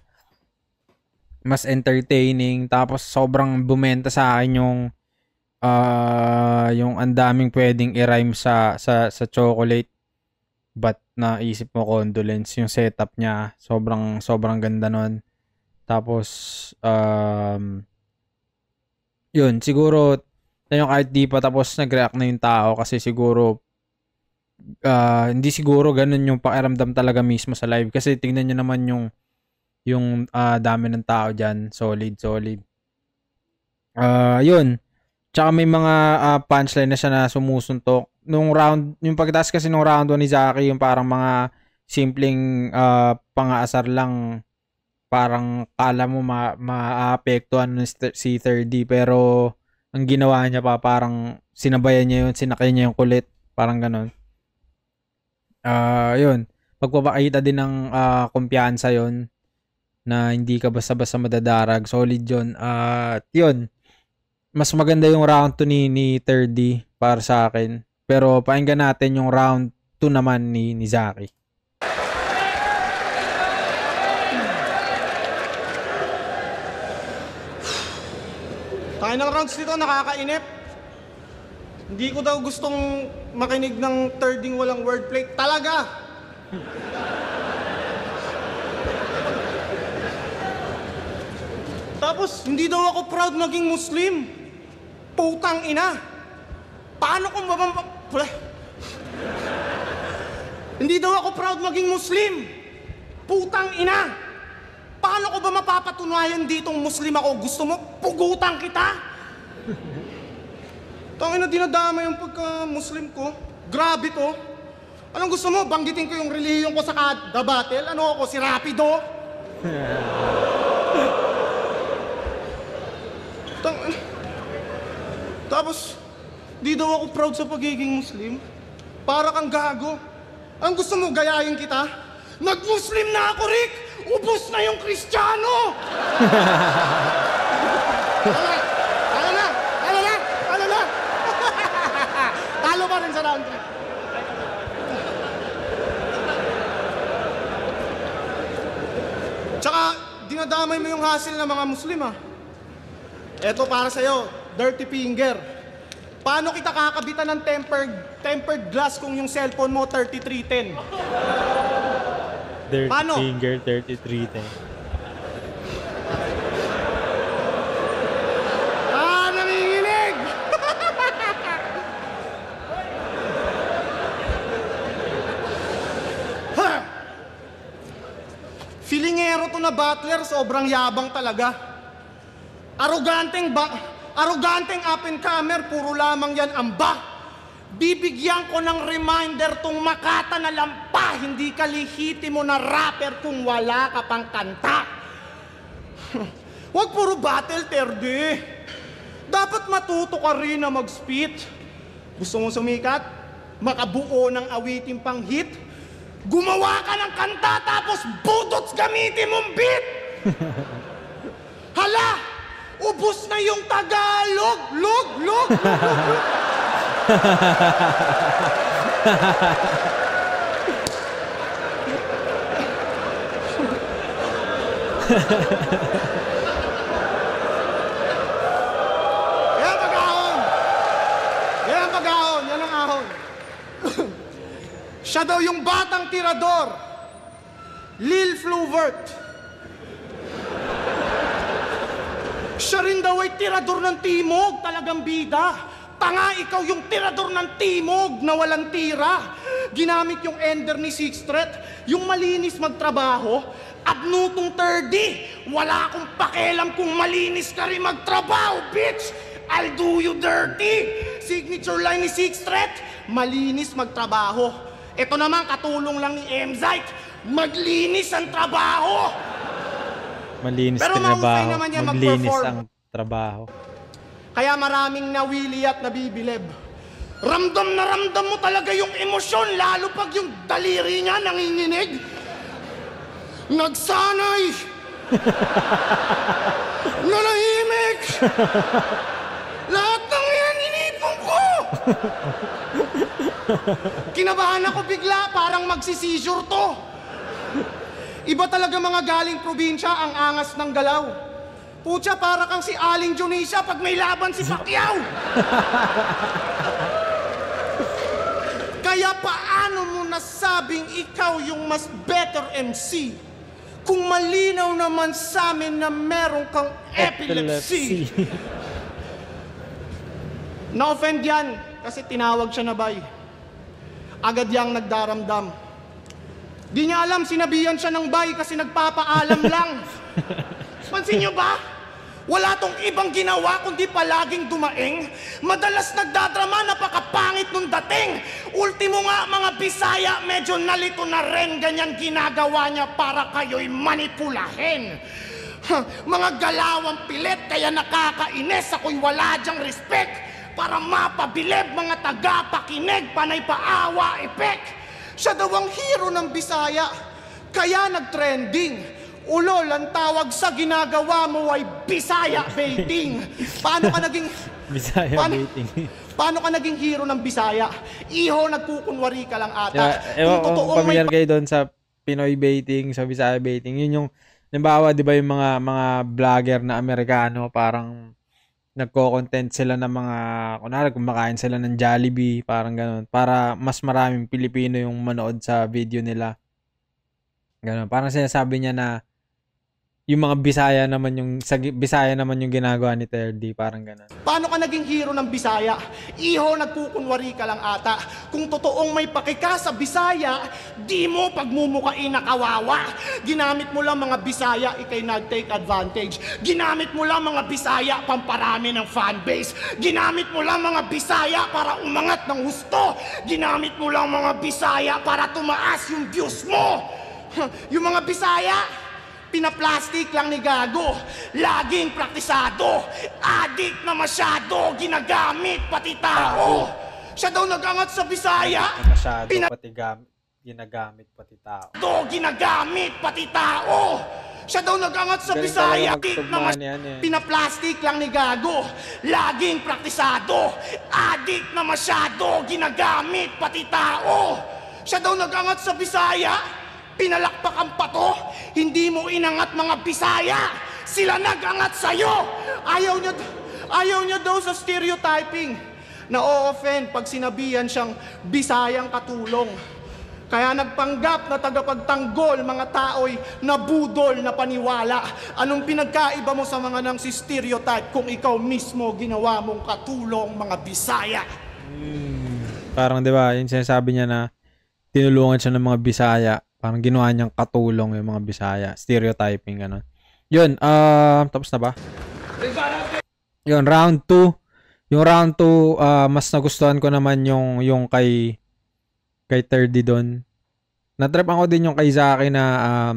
Mas entertaining. Tapos sobrang bumenta sa akin yung ang daming pwedeng i-rhyme sa chocolate. But naisip mo condolence yung setup niya. Sobrang ganda nun. Tapos yun, siguro yung kahit di pa tapos nag-react na yung tao kasi siguro hindi siguro ganun yung pakiramdam talaga mismo sa live kasi tingnan nyo naman yung dami ng tao dyan, solid. Yun, tsaka may mga punchline na siya na sumusuntok nung round, yung pagtaas kasi nung round 1 ni Zaki, yung parang mga simpleng pang-aasar lang, parang kala mo maapektuhan si 30 pero ang ginawa niya pa parang sinabayan niya yun, sinakay niya yung kulit, parang ganun. Yun, pagpapakita din ng kumpiyansa yun na hindi ka basta-basta madadarag, solid yun. Yun, mas maganda yung round 2 ni 30 para sa akin, pero pakinggan natin yung round 2 naman ni Zaki. Tayo ng rounds dito, nakakainip. Hindi ko daw gustong makinig ng thirding walang wordplay. Talaga! Tapos, hindi daw ako proud maging Muslim. Putang ina! Paano kung Hindi daw ako proud maging Muslim. Putang ina! Paano ko ba mapapatunayan ditong Muslim ako? Gusto mo, pugutan kita? Tangina, dinadama yung pagka-Muslim ko. Grabe to. Anong gusto mo? Banggitin ko yung relihiyon ko sa The Battle? Ano ako, si Rapido? Tapos, di daw ako proud sa pagiging Muslim. Para kang gago. Anong gusto mo, gayahin kita? Nag-Muslim na ako, Rick! Ubus na yung Kristiyano! Talo na! Talo pa rin sa round 3. Tsaka, dinadamay mo yung hassle ng mga Muslim, ah. Eto para sa'yo, dirty finger. Paano kita kakabitan ng tempered glass kung yung cellphone mo 3310? Dirty Paano? finger, 3310. Nanginginig! Filingero to na butler, sobrang yabang talaga. Aroganteng up and comer, puro lamang yan amba. Bibigyan ko ng reminder tong Makata na lampa, hindi ka lehitimo na rapper kung wala ka pang kanta. Huwag puro battle, Terde. Dapat matuto ka rin na mag-spit. Gusto mong sumikat? Makabuo ng awiting pang hit? Gumawa ka ng kanta tapos budots gamitin mong beat! Hala! Ubus na yung Tagalog! Log! Yan ang pag-ahon! Yan ang ahon! Siya daw yung batang tirador. Lil Fluvert. Siya rin daw ay tirador ng timog, talagang bida. Tanga, ikaw yung tirador ng timog na walang tira. Ginamit yung ender ni Sixth Threat, yung malinis magtrabaho. Abnutong 30, wala akong pakialam kung malinis ka rin magtrabaho, bitch! I'll do you dirty! Signature line ni Sixth Threat, malinis magtrabaho. Ito naman, katulong lang ni Emzite, maglinis ang trabaho! Malinis Pero ang trabaho. mahusay naman niya Maglinis mag-perform. ang trabaho. Kaya maraming nawili at nabibilib. Ramdam na ramdam mo talaga yung emosyon, lalo pag yung daliri niya nanginginig. Nagsanay! Nanahimik! Lahat ng yan inipon ko! Kinabahan ako bigla, parang magsisizure to. Iba talaga mga galing probinsya ang angas ng galaw. Pucha, para kang si Aling Junisha pag may laban si Pacquiao. Kaya paano mo nasabing ikaw yung mas better MC kung malinaw naman sa amin na meron kang epilepsy? Na-offend yan kasi tinawag siya na bay. Agad yang nagdaramdam. Di niya alam, sinabihan siya ng bay kasi nagpapaalam lang. Pansin niyo ba? Wala tong ibang ginawa kundi palaging dumaing. Madalas nagdadrama, napakapangit nung dating. Ultimo nga mga Bisaya, medyo nalito na rin. Ganyan ginagawa niya para kayo'y manipulahin. Mga galawang pilit, kaya nakakainis. Ako'y wala dyang respect. Para mapabilib mga tagapakinig, panay paawa, epek. Siya daw ang hero ng Bisaya, kaya nag-trending. Ulol, ang tawag sa ginagawa mo ay Bisaya baiting. Paano ka naging... Bisaya baiting. Paano ka naging hero ng Bisaya? Iho, nagkukunwari ka lang ata. Ewan kung pamilyar kayo doon sa Pinoy baiting, sa Bisaya baiting. Yun yung, nabawa, di ba yung mga vlogger na Amerikano, parang nagko-content sila ng mga, kunwari kumakain sila ng Jollibee, parang ganun, para mas maraming Pilipino yung manood sa video nila. Ganun, parang sinasabi niya na yung mga Bisaya naman yung ginagawa ni Terdy, parang ganun. Paano ka naging hero ng Bisaya? Iho, nagkukunwari ka lang ata. Kung totoong may pakika sa Bisaya, di mo pagmumukain na kawawa. Ginamit mo lang mga Bisaya, ikay nag-take advantage. Ginamit mo lang mga Bisaya, pamparami ng fanbase. Ginamit mo lang mga Bisaya para umangat ng husto. Ginamit mo lang mga Bisaya para tumaas yung views mo. Yung mga Bisaya, pinaplastic lang ni Gago. Laging praktisado. Adik na masyado. Ginagamit pati tao. Siya daw nag-angat sa Bisaya. Masyado pati ginagamit pati tao. Ginagamit pati tao. Siya daw nag-angat sa Bisaya. Pinaplastic lang ni Gago. Laging praktisado. Adik na masyado. Ginagamit pati tao. Siya daw nag-angat sa Bisaya. Pinalakpak ang pato, hindi mo inangat mga Bisaya. Sila nag-angat sa'yo! Ayaw niya daw sa stereotyping na o-offend pag sinabihan siyang Bisayang katulong. Kaya nagpanggap na tagapagtanggol mga tao'y nabudol na paniwala. Anong pinagkaiba mo sa mga nang si stereotype kung ikaw mismo ginawa mong katulong mga Bisaya? Parang 'di ba, yung sinasabi niya na tinulungan siya ng mga Bisaya, parang ginawa niyang katulong yung mga Bisaya, stereotyping ganun. Yun, tapos na ba? Yun, round 2. Yung round 2, mas nagustuhan ko naman yung kay 30 doon. Natrip ako din yung kay Zaki na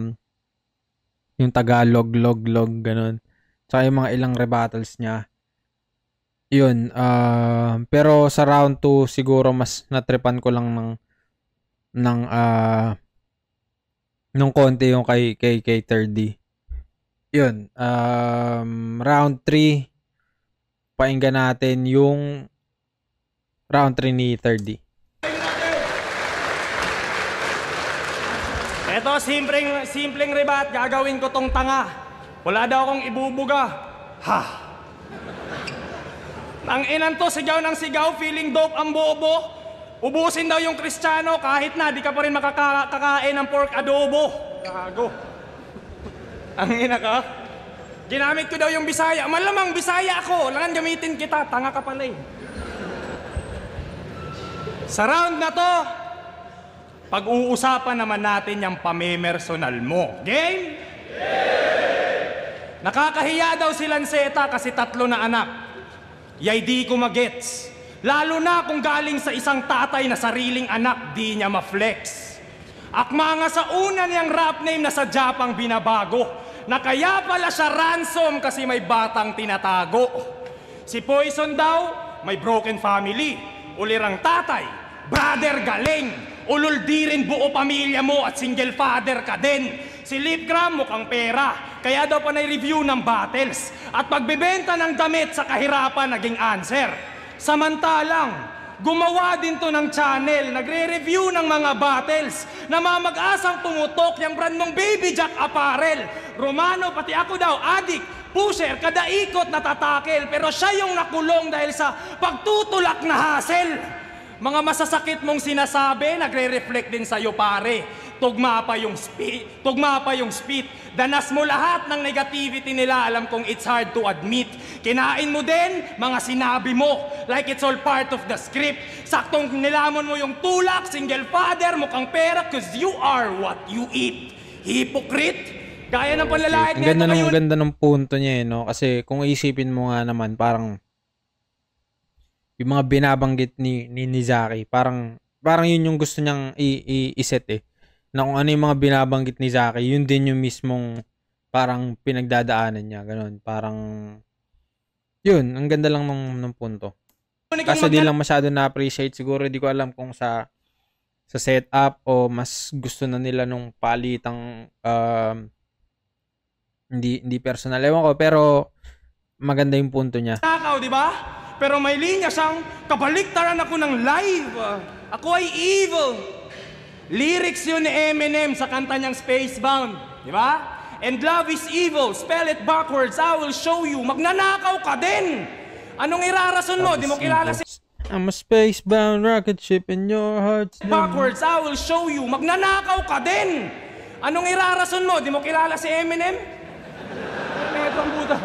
yung Tagalog, log, ganun. Tsaka yung mga ilang rebuttals niya. Yun. Pero sa round 2, siguro mas natripan ko lang nung konti yung kay 30. Yun. Round 3, painggan natin yung round 3 ni 30. Eto, simpleng rebat, gagawin ko tong tanga. Wala daw akong ibubuga. Ha! Ang inan to, sigaw ng sigaw, feeling dope ang bobo. Ubusin daw yung Kristiyano kahit na di ka pa rin makakakain ng pork adobo. Gago. Ang ina ka. Ginamit ko daw yung Bisaya. Malamang Bisaya ako. Langan gamitin kita. Tanga ka pala eh. Sa round na to, pag-uusapan naman natin yung pamemersonal mo. Game? Nakakahiya daw si Lanceta kasi 3 na anak. Yay di ko magets. Lalo na kung galing sa isang tatay na sariling anak, di niya ma-flex. Akma nga sa una niyang rap name na sa Japang binabago, na kaya pala siya ransom kasi may batang tinatago. Si Poison daw, may broken family, ulirang tatay, brother galing. Ulol di rin buo pamilya mo at single father ka din. Si Lipgram mukhang pera, kaya daw pa na-review ng battles. At pagbebenta ng damit sa kahirapan naging answer. Samantalang, gumawa din to ng channel, nagre-review ng mga battles na mamag-asang tumutok yung brand mong Baby Jack Apparel. Romano, pati ako daw, adik, pusher, kada ikot natatakel. Pero siya yung nakulong dahil sa pagtutulak na hassle. Mga masasakit mong sinasabi, nagre-reflect din sa'yo pare. Tugma pa yung spit. Danas mo lahat ng negativity nila, alam kong it's hard to admit. Kinain mo din, mga sinabi mo, like it's all part of the script. Saktong nilamon mo yung tulak, single father, mukhang pera, cause you are what you eat. Hypocrite! Gaya ng panlalait nito ngayon. Ang ganda ng punto niya no? Kasi kung isipin mo nga naman, parang yung mga binabanggit ni Zaki, parang yun yung gusto niyang i-set eh. Na kung ano yung mga binabanggit ni Zaki, yun din yung mismong parang pinagdadaanan niya. Ganun. Parang, yun, ang ganda lang ng punto. Kaso di lang masyado na-appreciate. Siguro di ko alam kung sa setup o mas gusto na nila nung palitang hindi personal. Ewan ko, pero maganda yung punto niya. Takaw, di ba? Pero may linya siyang kabaliktaran ako ng live. Ako ay evil. Lyrics yun ni Eminem sa kanta niyang Spacebound. Di ba? And love is evil. Spell it backwards. I will show you. Magnanakaw ka din. Anong irarason mo? Di mo kilala si... I'm a spacebound rocket ship in your heart. Backwards, I will show you. Magnanakaw ka din. Anong irarason mo? Di mo kilala si Eminem? Metong buta.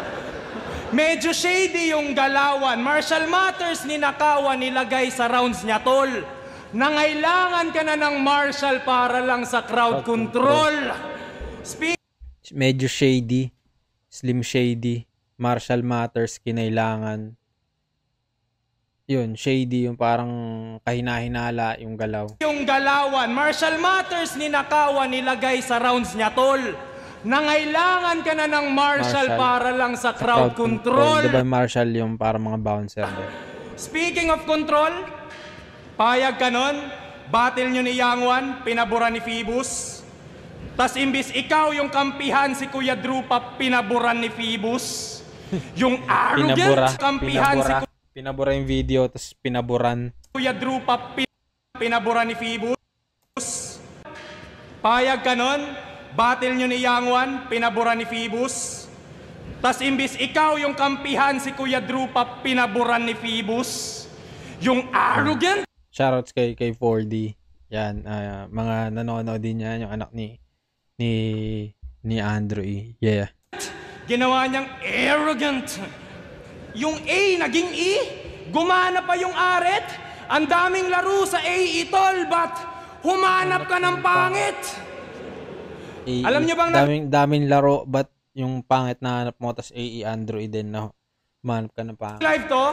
Medyo shady yung galawan. Martial Matters ninakawan nilagay sa rounds niya, tol. Nangailangan ka na ng martial para lang sa crowd control. Medyo shady. Slim shady. Martial Matters kinailangan. Yun, shady yung parang kahina-hinala yung galaw. Yung galawan. Martial Matters ninakawan nilagay sa rounds niya, tol. Nangailangan ka na ng martial para lang sa crowd control. Diba martial yung para mga bouncer? Speaking of control, payag ka nun, battle nyo ni Young One, pinabura ni Phoebus. Tas imbis ikaw yung kampihan, si Kuya Drupa, pinaburan ni Phoebus. Yung arrogant kampihan pinabura yung video, tas pinaburan. Kuya Drupa, pinaburan ni Phoebus. Payag ka nun, battle nyo ni Young One, pinabura ni Phoebus. Tas imbis ikaw yung kampihan, si Kuya Drew pa pinaboran ni Phoebus. Yung arrogant. Shoutouts kay 4D. Yan, mga nanonood din yan, yung anak ni Andrew E. Yeah. Ginawa niyang arrogant. Yung A naging E. Gumana pa yung aret. Ang daming laro sa AE, tol, but humanap ka ng pangit. Alam niyo bang daming laro, but yung pangit na hanap mo, tas AE Android din na humanap ka ng pangit. Live to,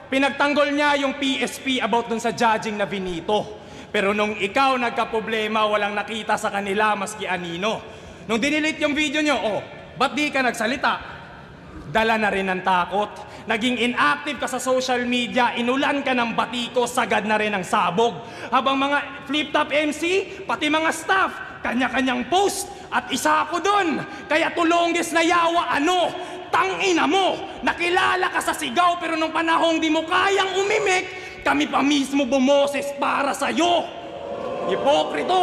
pinagtanggol niya yung PSP about dun sa judging na Benito. Pero nung ikaw nagka-problema, walang nakita sa kanila maski anino. Nung dinilit yung video nyo, ba't di ka nagsalita? Dala na rin ng takot. Naging inactive ka sa social media, inulan ka ng batiko, sagad na rin ang sabog. Habang mga flip-top MC, pati mga staff, kanya-kanyang post, at isa ako dun. Kaya tulongges na yawa, tangina mo, nakilala ka sa sigaw, pero nung panahong di mo kayang umimik, kami pa mismo bumoses para sa'yo. Hipokrito.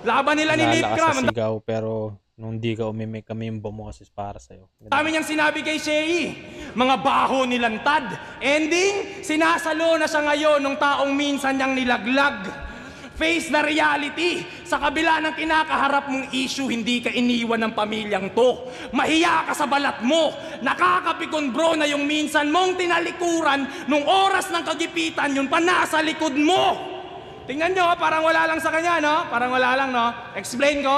Laban nila ni Litkram. Sa sigaw, pero nung di ka umimik, kami yung bumoses para sa'yo. Dami niyang sinabi kay Shei, mga baho nilantad. Ending, sinasalo na siya ngayon nung taong minsan niyang nilaglag. Face na reality. Sa kabila ng kinakaharap mong issue, hindi ka iniwan ng pamilyang to. Mahiya ka sa balat mo. Nakakapikon bro na yung minsan mong tinalikuran nung oras ng kagipitan, yun pa nasa likod mo. Tingnan nyo, parang wala lang sa kanya, no? Parang wala lang, no? Explain ko.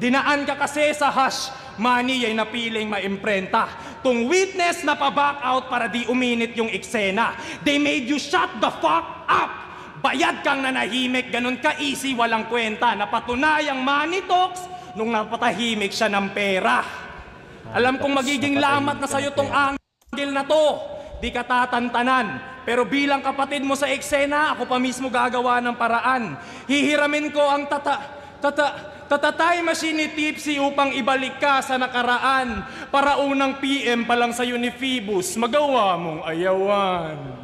Dinaan ka kasi sa hush money ay napiling maimprenta. Tung witness na pa-back out para di uminit yung eksena. They made you shut the fuck up. Bayad kang nanahimik, ganun ka-easy, walang kwenta. Napatunayang money talks nung napatahimik siya ng pera. Alam kong magiging lamat na sa'yo tong angle na to. Di ka tatantanan. Pero bilang kapatid mo sa eksena, ako pa mismo gagawa ng paraan. Hihiramin ko ang tatatay machine ni Tipsy upang ibalik ka sa nakaraan. Para unang PM pa lang sa'yo ni Phoebus, magawa mong ayawan.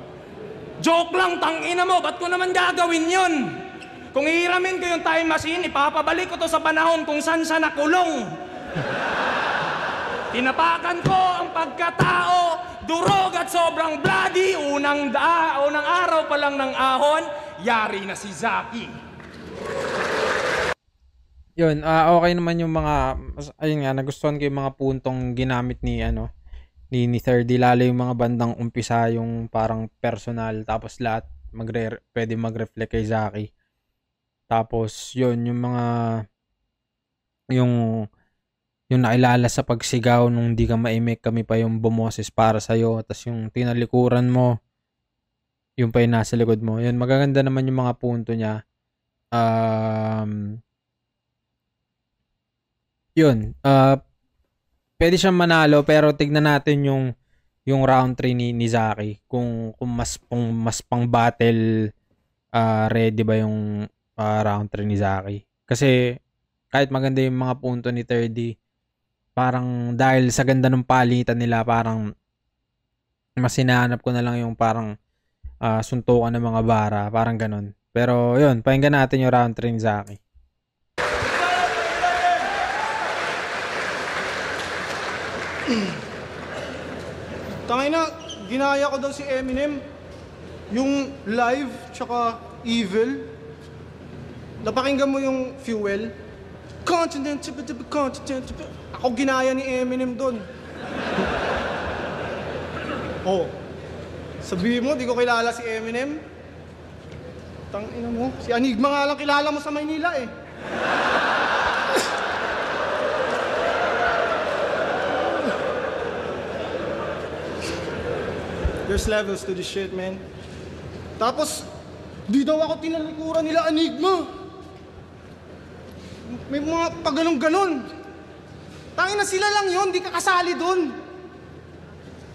Joke lang, tangina mo, ba't ko naman gagawin yun? Kung hihiramin ko yung time machine, ipapabalik ko to sa panahon kung saan siya nakulong. Tinapakan ko ang pagkatao, durog at sobrang bloody, unang araw pa lang ng ahon, yari na si Zaki. Yun, okay naman yung mga, ayun nga, nagustuhan ko yung mga puntong ginamit ni 30, lalo yung mga bandang umpisa, yung parang personal, tapos lahat pwede mag-reflect kay Zaki. Tapos yun, yung mga yung nakilala sa pagsigaw nung di ka maimik, kami pa yung bumoses para sa'yo. Tapos yung tinalikuran mo, yung pa yung nasa likod mo. Yun, magaganda naman yung mga punto niya. Yun, pwede siyang manalo, pero tignan natin yung round 3 ni Zaki. Kung mas pang battle ready ba yung round 3 ni Zaki. Kasi kahit maganda yung mga punto ni 30, parang dahil sa ganda ng palitan nila, parang mas hinahanap ko na lang yung parang suntukan ng mga bara, parang ganun. Pero yun, pakinggan natin yung round 3 ni Zaki. Tangay na, ginaya ko daw si Eminem. Yung live, tsaka evil. Napakinggan mo yung Fuel. Continent. Ako ginaya ni Eminem doon. Sabihin mo, di ko kilala si Eminem. Tangina mo, si Anigma nga lang kilala mo sa Maynila eh. There's levels to this shit, man. Tapos, di daw ako tinalikuran nila Anigma. May mga pagganon-ganon. Tangin na sila lang yun, di ka kasali dun.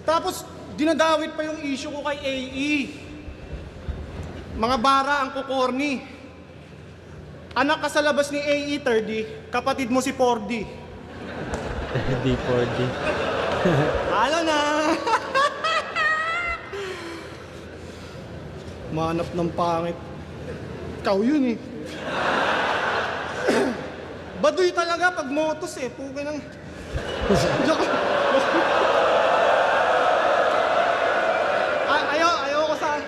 Tapos, dinadawit pa yung issue ko kay AE. Mga bara ang kukorni. Anak ka sa labas ni AE, 30. Kapatid mo si 4D. 4D. Halo na! Manap ng pangit. Ikaw yun eh. Baduy talaga pag motos eh. Pukin ng... Ayoko sa...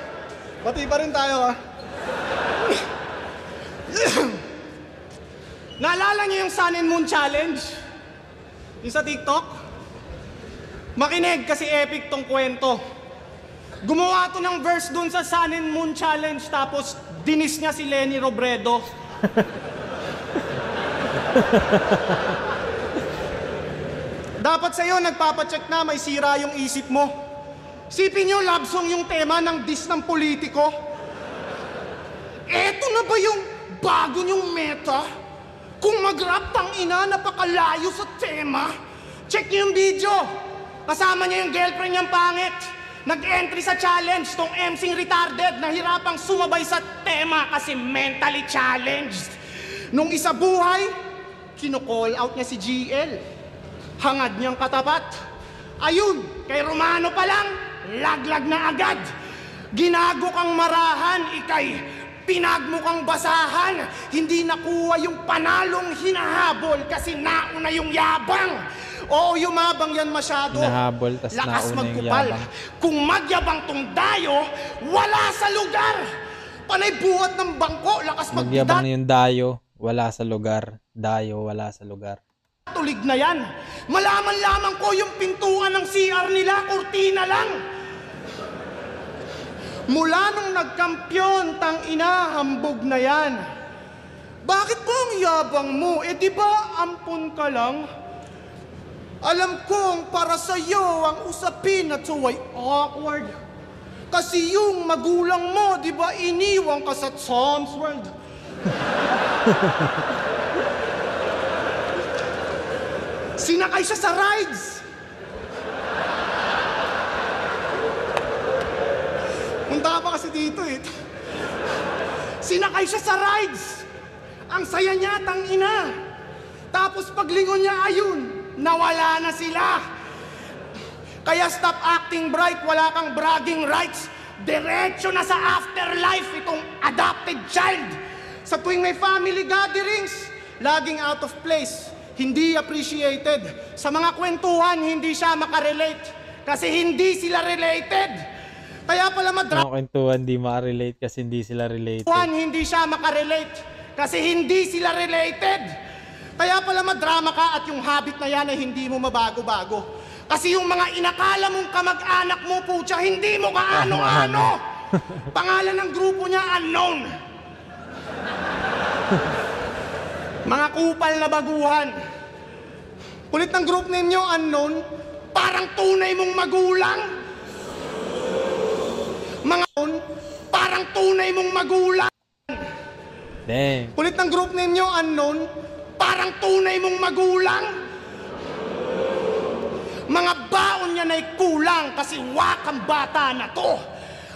Bati pa rin tayo, ha? Naalala niyo yung Sun and Moon Challenge? Yung sa TikTok? Makinig kasi epic tong kwento. Gumawa to ng verse dun sa Sun and Moon Challenge tapos dinis niya si Lenny Robredo. Dapat sa'yo nagpapacheck na may sira yung isip mo. Sipin niyo love song yung tema ng diss ng politiko. Eto na ba yung bago niyong meta? Kung mag-rap tang ina, napakalayo sa tema. Check niyo yung video. Kasama niya yung girlfriend niyang pangit. Nag-entry sa challenge tong MCing retarded, nahirapang sumabay sa tema kasi mentally challenged. Nung isa buhay, kino-call out niya si GL. Hangad niyang katapat. Ayun, kay Romano pa lang, laglag na agad. Ginago kang marahan, ikay pinagmo kang basahan. Hindi nakuha yung panalong hinahabol kasi nauna yung yabang. Oo, yumabang yan masyado. Hinahabol, tas lakas nauna yung magkupal. yabang. Kung magyabang tong dayo, wala sa lugar. Panay buhat ng bangko, lakas Magyabang yung dayo, wala sa lugar. Dayo, wala sa lugar. tulig na yan. Malaman lamang ko yung pintuan ng CR nila, kurtina lang. Mula nung nagkampyon, tang ina, hambog na yan. Bakit po ang yabang mo? Eh di ba ampun ka lang? Alam kong para sa'yo ang usapin at so ay awkward. Kasi yung magulang mo, di ba iniwang ka sa Tom's World? Sinakay siya sa rides. Punta pa kasi dito eh. Sinakay siya sa rides. Ang saya niya, tang ina. Tapos paglingon niya, ayun, nawala na sila. Kaya stop acting bright, wala kang bragging rights. Diretso na sa afterlife itong adopted child. Sa tuwing may family gatherings, laging out of place, hindi appreciated. Sa mga kwentuhan, hindi siya makarelate kasi hindi sila related. Kaya pala Mga kwentuhan di makarelate kasi hindi sila related. hindi siya makarelate kasi hindi sila related. Kaya pala madrama ka at yung habit na yan ay hindi mo mabago-bago. Kasi yung mga inakala mong kamag-anak mo, putya, hindi mo kaano-ano. Pangalan ng grupo niya, unknown. Mga kupal na baguhan. Kulit ng group name niyo, unknown, parang tunay mong magulang. Mga parang tunay mong magulang. Dang. Kulit ng group name niyo, unknown, parang tunay mong magulang. Mga baon niya na'y kulang kasi wakang bata na to.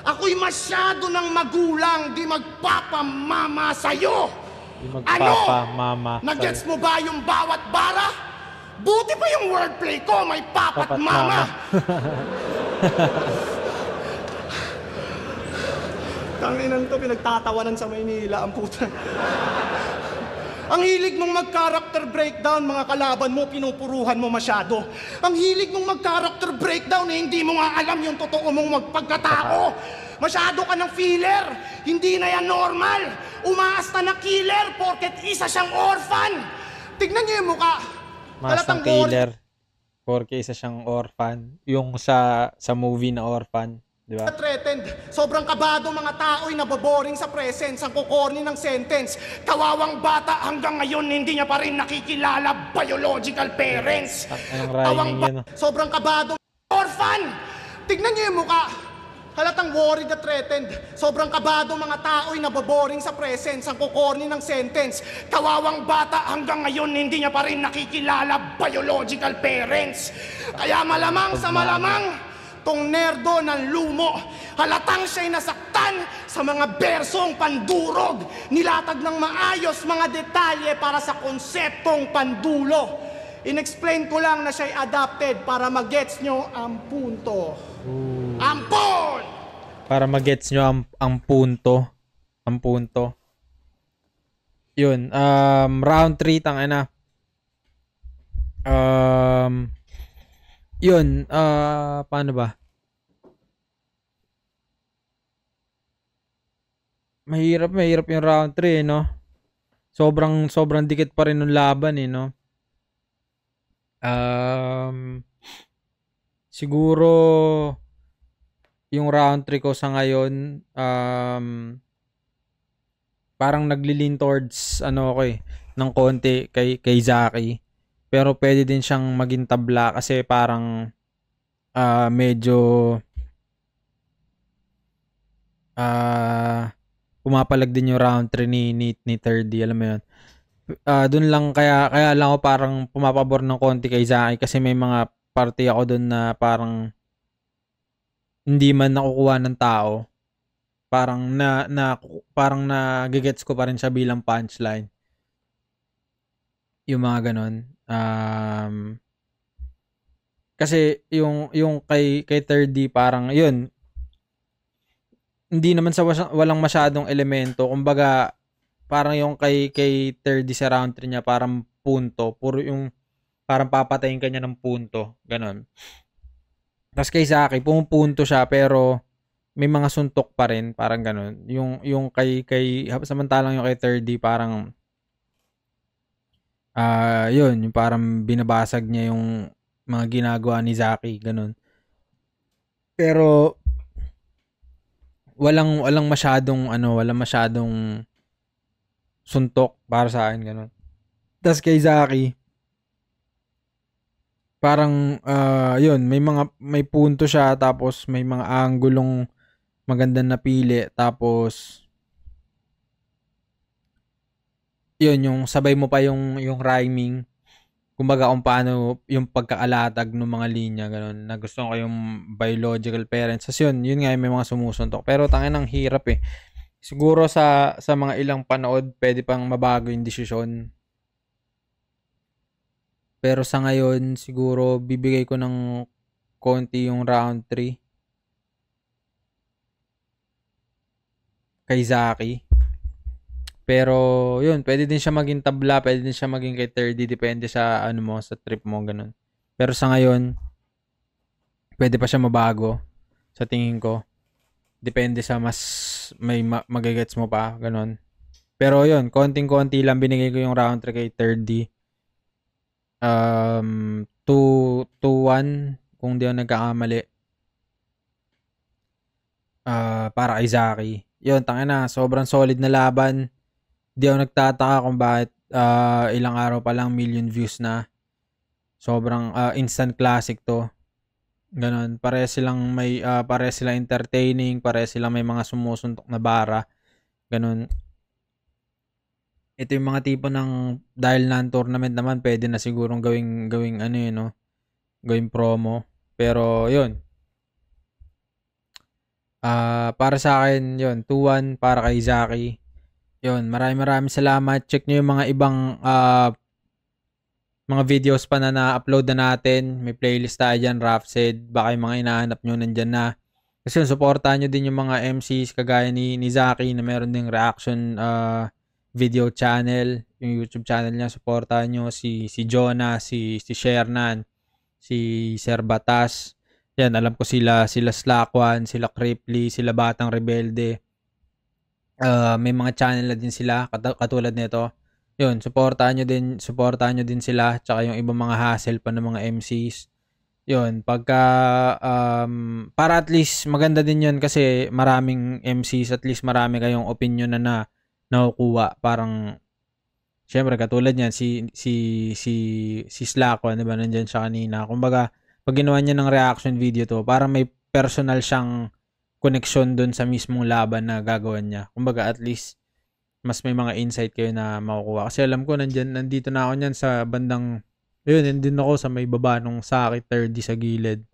Ako'y masyado ng magulang, di magpapamama sa'yo. Di magpapamama sa'yo. Nagets mo ba yung bawat bara? Buti pa yung wordplay ko, may papat mama. Tanginan to, pinagtatawanan sa Maynila, ang puta. Ang hilig mong mag-character breakdown, mga kalaban mo, pinupuruhan mo masyado. Ang hilig mong mag-character breakdown, eh, hindi mo nga alam yung totoo mong magpagkatao. Masyado ka ng filler, hindi na yan normal. Umaasta na killer, porket isa siyang orphan. Tignan niyo yung mukha. Mas ng killer, porque isa siyang orphan. Yung sa movie na orphan. Di ba? Threatened. Sobrang kabado mga tao'y naboboring sa presence, ang kukorni ng sentence. Kawawang bata hanggang ngayon hindi niya pa rin nakikilala biological parents. Anong rhyming yun? Sobrang kabado. Orphan! Tignan niyo yung mukha. Halatang worried at threatened. Sobrang kabado mga tao'y naboboring sa presence, ang kukorni ng sentence. Kawawang bata hanggang ngayon hindi niya pa rin nakikilala biological parents. Kaya malamang sa malamang, tong nerdo ng lumo, halatang siya'y nasaktan sa mga bersong pandurog, nilatag ng maayos mga detalye para sa konseptong pandulo. Inexplain ko lang na siya'y adapted para magets nyo ang punto. Ampon! Para magets nyo ang punto. Ang punto. Yun. Round 3, tangina. yun, paano ba? Mahirap yung round 3, no? Sobrang dikit pa rin ng laban, no? Siguro yung round 3 ko sa ngayon, parang naglilin towards ng konti kay Zaki. Pero pwede din siyang maging tabla kasi parang medyo pumapalag din yung round 3 ni 30, alam mo yun. Doon lang kaya lang ako parang pumapabor ng konti kay Zaki kasi may mga parte ako doon na parang hindi man nakukuha ng tao. Parang parang nagigets ko pa rin siya bilang punchline. Yung mga ganon. Kasi yung kay 30 parang yun, hindi naman sa walang masyadong elemento. Kumbaga, parang yung kay 30 sa round 3 niya, parang punto. Puro yung, parang papatayin ka niya ng punto. Ganon. Tapos kay Zaki, pumupunto siya, pero may mga suntok pa rin. Parang ganon. Yung kay samantalang yung kay 30, parang, yun, yung parang binabasag niya yung mga ginagawa ni Zaki. Ganon. Pero, walang masyadong suntok para sa akin, ganun. Tas kay Zaki, parang yun, may punto siya, tapos may mga anggulong magandang napili, tapos yun, yung sabay mo pa yung rhyming, kumbaga kung paano yung pagkaalatag ng mga linya, ganun, na gusto ko yung biological parents. Kasi yun nga, may mga sumusuntok. Pero tangin ang hirap eh. Siguro sa mga ilang panood, pwede pang mabago yung desisyon. Pero sa ngayon, siguro bibigay ko ng konti yung round 3 kay Zaki. Pero, yun, pwede din siya maging tabla, pwede din siya maging kay 30, depende sa, sa trip mo, ganun. Pero sa ngayon, pwede pa siya mabago, sa tingin ko. Depende sa mas, may magigets mo pa, ganun. Pero yun, konting-konti lang binigay ko yung round 3 kay 30. 2-1, kung di ako nagkakamali. Para kay Zaki. Yun, tangina, sobrang solid na laban. Di ako nagtataka kung bakit ilang araw pa lang million views na. Sobrang instant classic to. Ganon. Pares silang entertaining, pares silang may mga sumusuntok na bara. Ganon. Ito yung mga tipo ng, dahil non-tournament naman, pwede na sigurong gawing gawing promo. Pero yun. Para sa akin, yun, 2-1 para kay Zaki. Yun, maraming salamat. Check nyo yung mga ibang mga videos pa na na-upload na natin. May playlist tayo dyan, Raf said. Baka yung mga inahanap nyo nandyan na. Kasi yun, supportahan nyo din yung mga MCs kagaya ni Zaki na meron ding reaction video channel. Yung YouTube channel niya, supportahan nyo si Jonah, si Shernan, si Sir Batas. Yan, alam ko sila Slackwan, sila Cripply, sila Batang Rebelde. May mga channel na din sila katulad nito. Yun, supportahan nyo din sila, tsaka yung ibang mga hassle pa ng mga MCs. Yun, pagka para at least maganda din yun kasi maraming MCs, at least marami kayong opinion na nakukuha. Parang syempre katulad niyan si Slackwan, diba, nandiyan siya kanina. Kumbaga, pag ginawa niya ng reaction video to, parang may personal siyang connection dun sa mismong laban na gagawin niya. Kumbaga, at least mas may mga insight kayo na makukuha. Kasi alam ko, nandito na ako niyan sa bandang, yun, nandun ako sa may baba nung Zaki 30 sa gilid.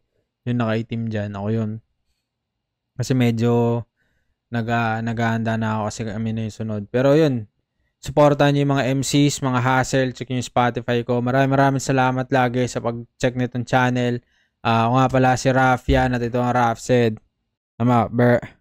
Yung nakaitim dyan, ako yun. Kasi medyo naghahanda na ako kasi kami na yung sunod. Pero yun, supportan niyo yung mga MCs, mga hassle, check yung Spotify ko. Maraming salamat lagi sa pag-check nitong channel. Ako nga pala si Raf yan at ito ang Raf said. Tama, ber.